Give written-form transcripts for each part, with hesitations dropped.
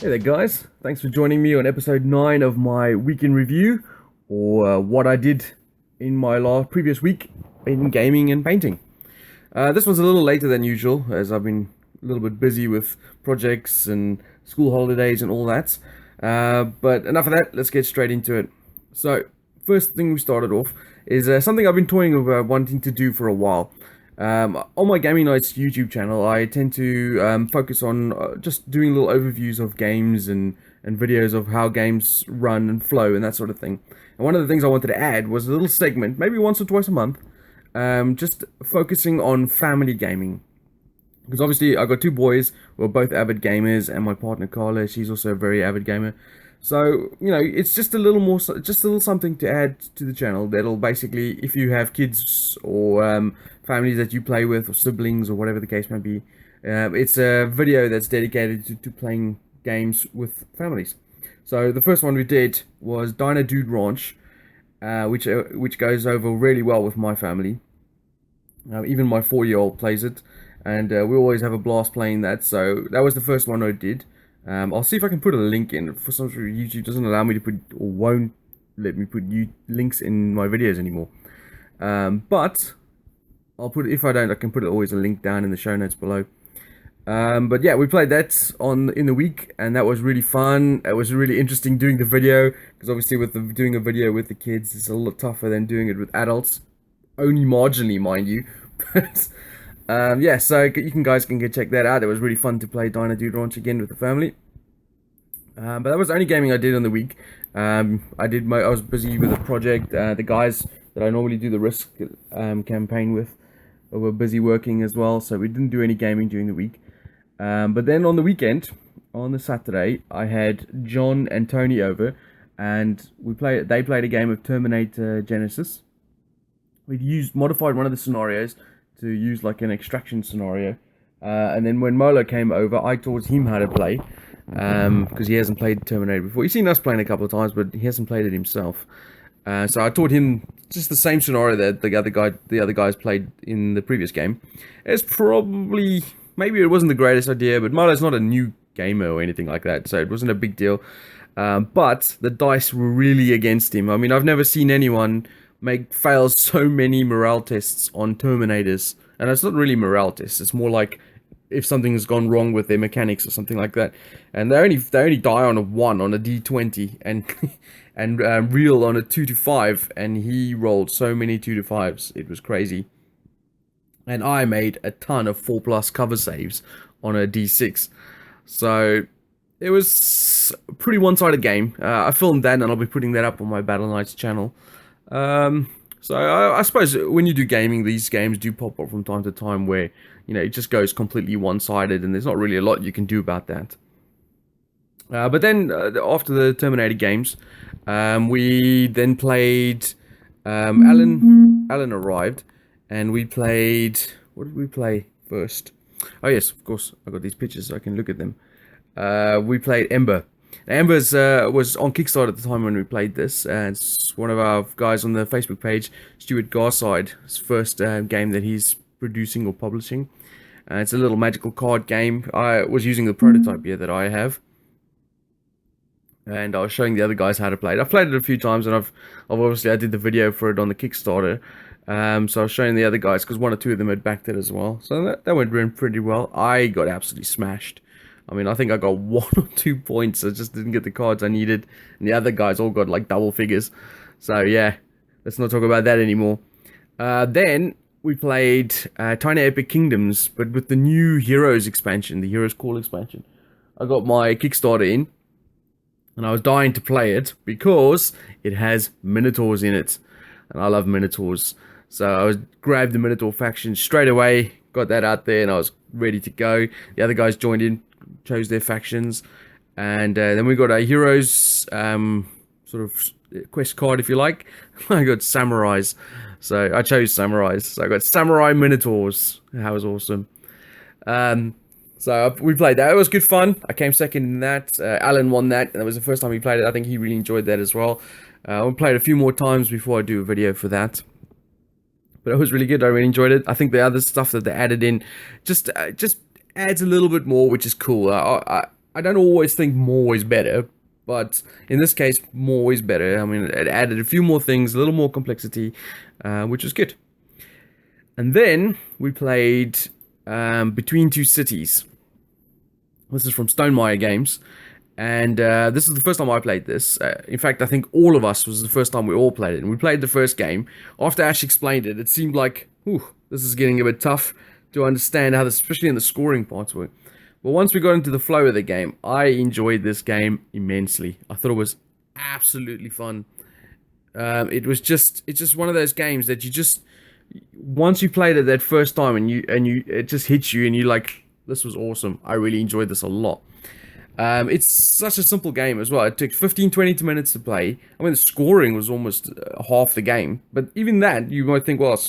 Hey there, guys. Thanks for joining me on episode 9 of my week in review, or what I did in my previous week in gaming and painting. This one's a little later than usual, as I've been a little bit busy with projects and school holidays and all that. But enough of that, let's get straight into it. So, first thing we started off is something I've been toying about wanting to do for a while. On my Gaming Nights YouTube channel, I tend to focus on just doing little overviews of games and videos of how games run and flow and that sort of thing. And one of the things I wanted to add was a little segment, maybe once or twice a month, just focusing on family gaming. Because obviously I've got two boys who are both avid gamers, and my partner Carla, she's also a very avid gamer. So, it's just a little more, just a little something to add to the channel that'll basically, if you have kids or families that you play with, or siblings, or whatever the case may be, it's a video that's dedicated to playing games with families. So the first one we did was Dino Dude Ranch, which goes over really well with my family. Even my 4-year-old plays it, and we always have a blast playing that. So that was the first one I did. I'll see if I can put a link in. For some reason, YouTube doesn't allow me to put, or won't let me put links in my videos anymore. But I'll put, if I don't, I can put always a link down in the show notes below. But yeah, we played that in the week, and that was really fun. It was really interesting doing the video, because obviously doing a video with the kids is a lot tougher than doing it with adults. Only marginally, mind you. But yeah, so you guys can go check that out. It was really fun to play Dino Dude Ranch again with the family. But that was the only gaming I did on the week. I was busy with a project. The guys that I normally do the Risk campaign with were busy working as well, so we didn't do any gaming during the week. But then on the weekend, on the Saturday, I had John and Tony over, and they played a game of Terminator Genisys. We modified one of the scenarios to use like an extraction scenario, and then when Molo came over, I taught him how to play, because he hasn't played Terminator before. He's seen us playing a couple of times, but he hasn't played it himself. So I taught him just the same scenario that the other guys played in the previous game. Maybe it wasn't the greatest idea, but Molo's not a new gamer or anything like that, so it wasn't a big deal. But the dice were really against him. I mean, I've never seen anyone fail so many morale tests on Terminators. And it's not really morale tests, it's more like if something's gone wrong with their mechanics or something like that. And they only die on a 1 on a d20, and and real on a 2 to 5, and he rolled so many 2 to 5s, it was crazy. And I made a ton of 4+ cover saves on a d6. So it was a pretty one-sided game. I filmed that, and I'll be putting that up on my Battle Knights channel. So I suppose when you do gaming, these games do pop up from time to time where, it just goes completely one-sided, and there's not really a lot you can do about that. But then, after the Terminator games, we then played, Alan arrived, and we played, what did we play first? Oh yes, of course, I got these pictures so I can look at them. We played Ember. Ember's was on Kickstarter at the time when we played this, and it's one of our guys on the Facebook page, Stuart Garside's first game that he's producing or publishing. It's a little magical card game. I was using the prototype here that I have, and I was showing the other guys how to play it. I've played it a few times, and I've obviously I did the video for it on the Kickstarter. So I was showing the other guys, because 1 or 2 of them had backed it as well. So that went pretty well. I got absolutely smashed. I mean, I think I got 1 or 2 points. I just didn't get the cards I needed. And the other guys all got like double figures. So yeah, let's not talk about that anymore. Then we played Tiny Epic Kingdoms, but with the new Heroes expansion, the Heroes Call expansion. I got my Kickstarter in, and I was dying to play it because it has Minotaurs in it. And I love Minotaurs. So I grabbed the Minotaur faction straight away, got that out there, and I was ready to go. The other guys joined in, chose their factions, and then we got a heroes sort of quest card, if you like. I got samurais, so I chose samurais. So I got samurai minotaurs. That was awesome. So we played that. It was good fun. I came second in that. Alan won that, and that was the first time we played it. I think he really enjoyed that as well. We played a few more times before I do a video for that. But it was really good. I really enjoyed it. I think the other stuff that they added in just adds a little bit more, which is cool. I don't always think more is better, but in this case, more is better. I mean, it added a few more things, a little more complexity, which was good. And then we played Between Two Cities. This is from Stonemaier Games. And this is the first time I played this. In fact, I think all of us was the first time we all played it. And we played the first game. After Ash explained it, it seemed like, this is getting a bit tough to understand how this, especially in the scoring parts work. But once we got into the flow of the game, I enjoyed this game immensely. I thought it was absolutely fun. It's just one of those games that you just, once you played it that first time and it just hits you and you're like, this was awesome. I really enjoyed this a lot. It's such a simple game as well. It took 15-20 minutes to play. I mean, the scoring was almost half the game. But even that, you might think, well,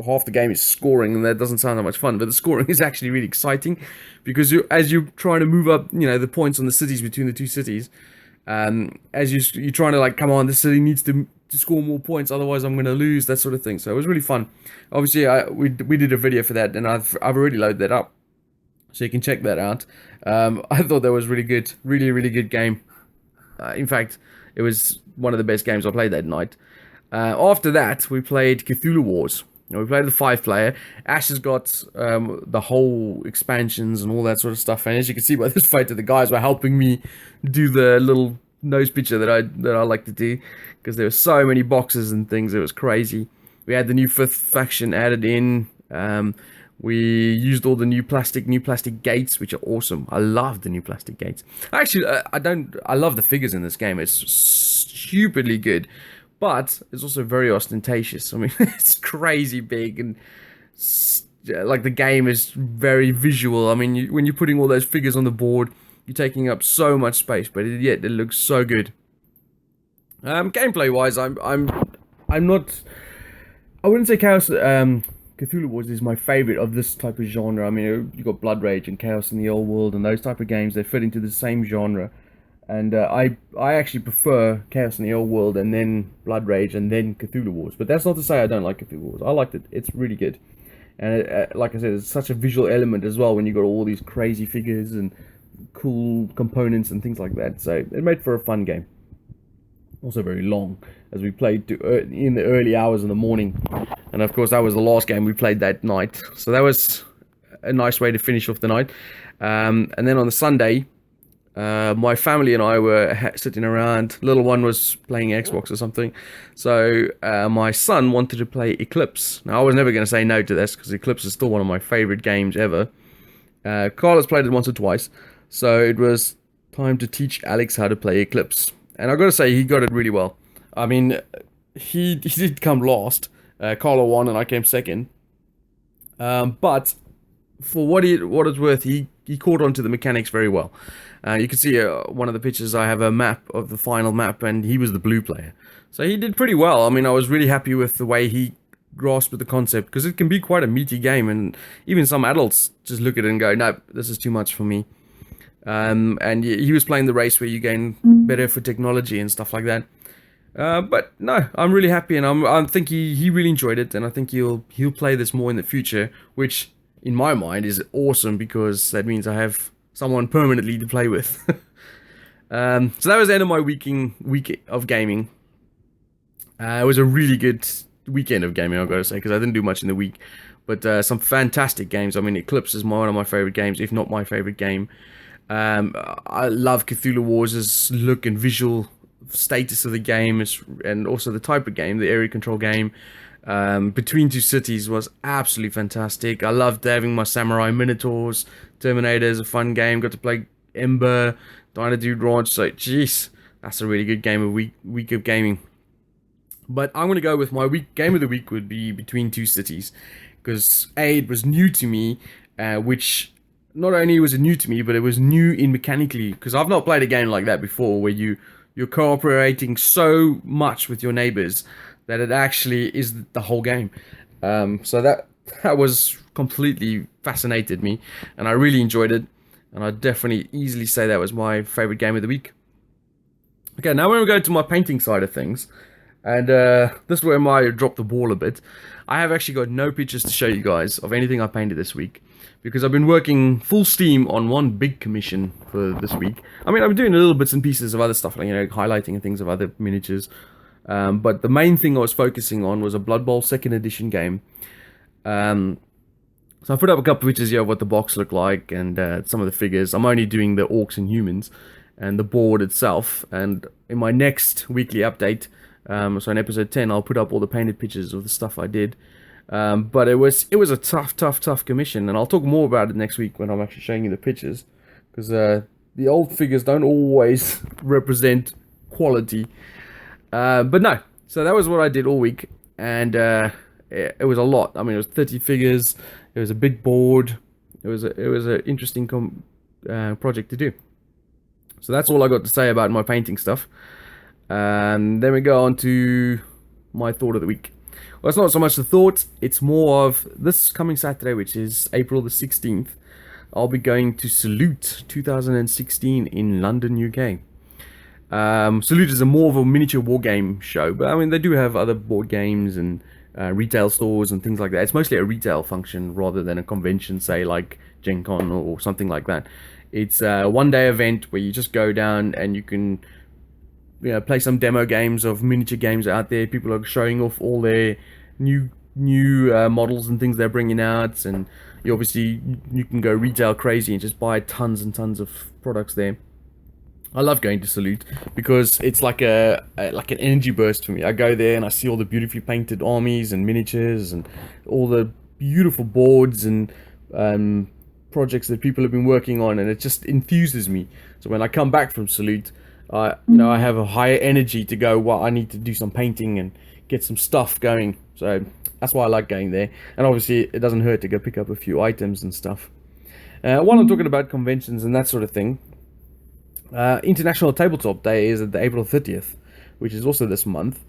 half the game is scoring, and that doesn't sound that much fun. But the scoring is actually really exciting, because as you're trying to move up, the points on the cities between the two cities, as you're trying to, like, come on, this city needs to score more points, otherwise I'm going to lose, that sort of thing. So it was really fun. Obviously, we did a video for that, and I've already loaded that up, so you can check that out. I thought that was really good. Really, really good game. In fact, it was one of the best games I played that night. After that, we played Cthulhu Wars. We played the 5-player. Ash has got the whole expansions and all that sort of stuff. And as you can see by this photo, the guys were helping me do the little nose picture that I like to do, because there were so many boxes and things. It was crazy. We had the new 5th faction added in. We used all the new plastic gates, which are awesome. I love the new plastic gates. Actually, I love the figures in this game. It's stupidly good, but it's also very ostentatious. I mean, it's crazy big, and like, the game is very visual. I mean, when you're putting all those figures on the board, you're taking up so much space, but yet it looks so good. Gameplay wise, I'm not. I wouldn't say Chaos. Cthulhu Wars is my favorite of this type of genre. I mean, you got Blood Rage and Chaos in the Old World and those type of games. They fit into the same genre, and I actually prefer Chaos in the Old World and then Blood Rage and then Cthulhu Wars. But that's not to say I don't like Cthulhu Wars. I liked it. It's really good, and like I said, it's such a visual element as well when you got all these crazy figures and cool components and things like that. So it made for a fun game. Also very long, as we played in the early hours of the morning. And of course, that was the last game we played that night. So that was a nice way to finish off the night. And then on the Sunday, my family and I were sitting around. Little one was playing Xbox or something. So my son wanted to play Eclipse. Now, I was never going to say no to this, because Eclipse is still one of my favorite games ever. Carlos played it once or twice. So it was time to teach Alex how to play Eclipse. And I've got to say, he got it really well. I mean, he did come last. Carlo won and I came second. But for what it's worth, he caught on to the mechanics very well. You can see one of the pictures, I have a map of the final map, and he was the blue player. So he did pretty well. I mean, I was really happy with the way he grasped the concept, because it can be quite a meaty game, and even some adults just look at it and go, no, this is too much for me. And he was playing the race where you gain better for technology and stuff like that. But no, I'm really happy, and I think he really enjoyed it, and I think he'll play this more in the future, which in my mind is awesome, because that means I have someone permanently to play with. So that was the end of my week of gaming. It was a really good weekend of gaming, I've got to say, because I didn't do much in the week, but some fantastic games. I mean, Eclipse is one of my favorite games, if not my favorite game. I love Cthulhu Wars' look and visual status of the game, and also the type of game, the area control game. Between Two Cities was absolutely fantastic. I loved having my Samurai Minotaurs. Terminator is a fun game. Got to play Ember, Dino Dude Ranch. So, jeez, that's a really good game of week of gaming. But I'm going to go with my game of the week would be Between Two Cities, because it was new to me, which not only was it new to me, but it was new in mechanically, because I've not played a game like that before, where you're cooperating so much with your neighbors that it actually is the whole game. So that was completely fascinated me, and I really enjoyed it, and I definitely easily say that was my favorite game of the week. Okay, now we're going to go to my painting side of things. And this is where I dropped the ball a bit. I have actually got no pictures to show you guys of anything I painted this week, because I've been working full steam on one big commission for this week. I mean, I'm doing little bits and pieces of other stuff, like, you know, highlighting and things of other miniatures. But the main thing I was focusing on was a Blood Bowl 2nd edition game. So I put up a couple of pictures here of what the box looked like, and some of the figures. I'm only doing the orcs and humans and the board itself. And in my next weekly update, so in episode 10, I'll put up all the painted pictures of the stuff I did. But it was a tough commission, and I'll talk more about it next week when I'm actually showing you the pictures, because the old figures don't always represent quality. But no, so that was what I did all week, and it was a lot. I mean, it was 30 figures. It was a big board. It was an interesting project to do. So that's all I got to say about my painting stuff. Then we go on to my thought of the week. Well, it's not so much the thought, it's more of this coming Saturday, which is April the 16th. I'll be going to Salute 2016 in London, UK. Salute is more of a miniature war game show, but I mean, they do have other board games and retail stores and things like that. It's mostly a retail function rather than a convention, say like Gen Con or something like that. It's a one-day event where you just go down and you can, you know, play some demo games of miniature games out there. People are showing off all their new models and things they're bringing out, and you can go retail crazy and just buy tons and tons of products there. I love going to Salute because it's like an energy burst for me. I go there and I see all the beautifully painted armies and miniatures and all the beautiful boards and projects that people have been working on, and it just enthuses me. So when I come back from Salute, I have a higher energy to go, well, I need to do some painting and get some stuff going. So that's why I like going there. And obviously it doesn't hurt to go pick up a few items and stuff. While I'm talking about conventions and that sort of thing, International Tabletop Day is at the April 30th, which is also this month.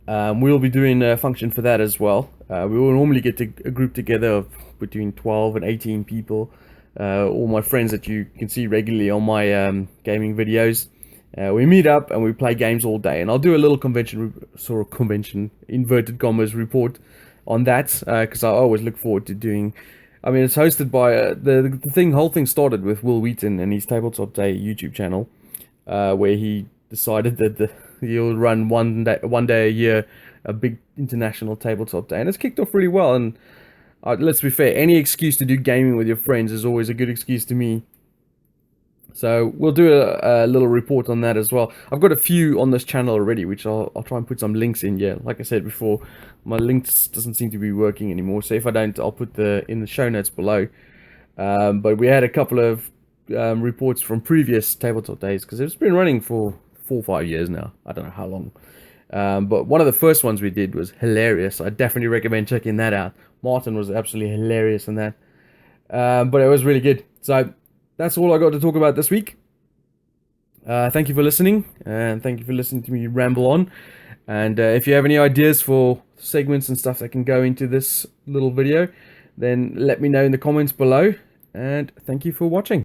We'll be doing a function for that as well. We will normally get a group together of between 12 and 18 people. All my friends that you can see regularly on my gaming videos. We meet up and we play games all day. And I'll do a little convention, inverted commas, report on that, because I always look forward to doing. I mean, it's hosted by the whole thing started with Will Wheaton and his Tabletop Day YouTube channel, where he decided that he'll run one day a year a big international tabletop day, and it's kicked off really well. And let's be fair, any excuse to do gaming with your friends is always a good excuse to me. So we'll do a little report on that as well. I've got a few on this channel already, which I'll try and put some links in. Yeah, like I said before, my links doesn't seem to be working anymore. So if I don't, I'll put in the show notes below. But we had a couple of reports from previous tabletop days, because it's been running for 4 or 5 years now. I don't know how long. But one of the first ones we did was hilarious. I definitely recommend checking that out. Martin was absolutely hilarious in that. But it was really good. So that's all I got to talk about this week. Thank you for listening, and thank you for listening to me ramble on. And if you have any ideas for segments and stuff that can go into this little video, then let me know in the comments below. And thank you for watching.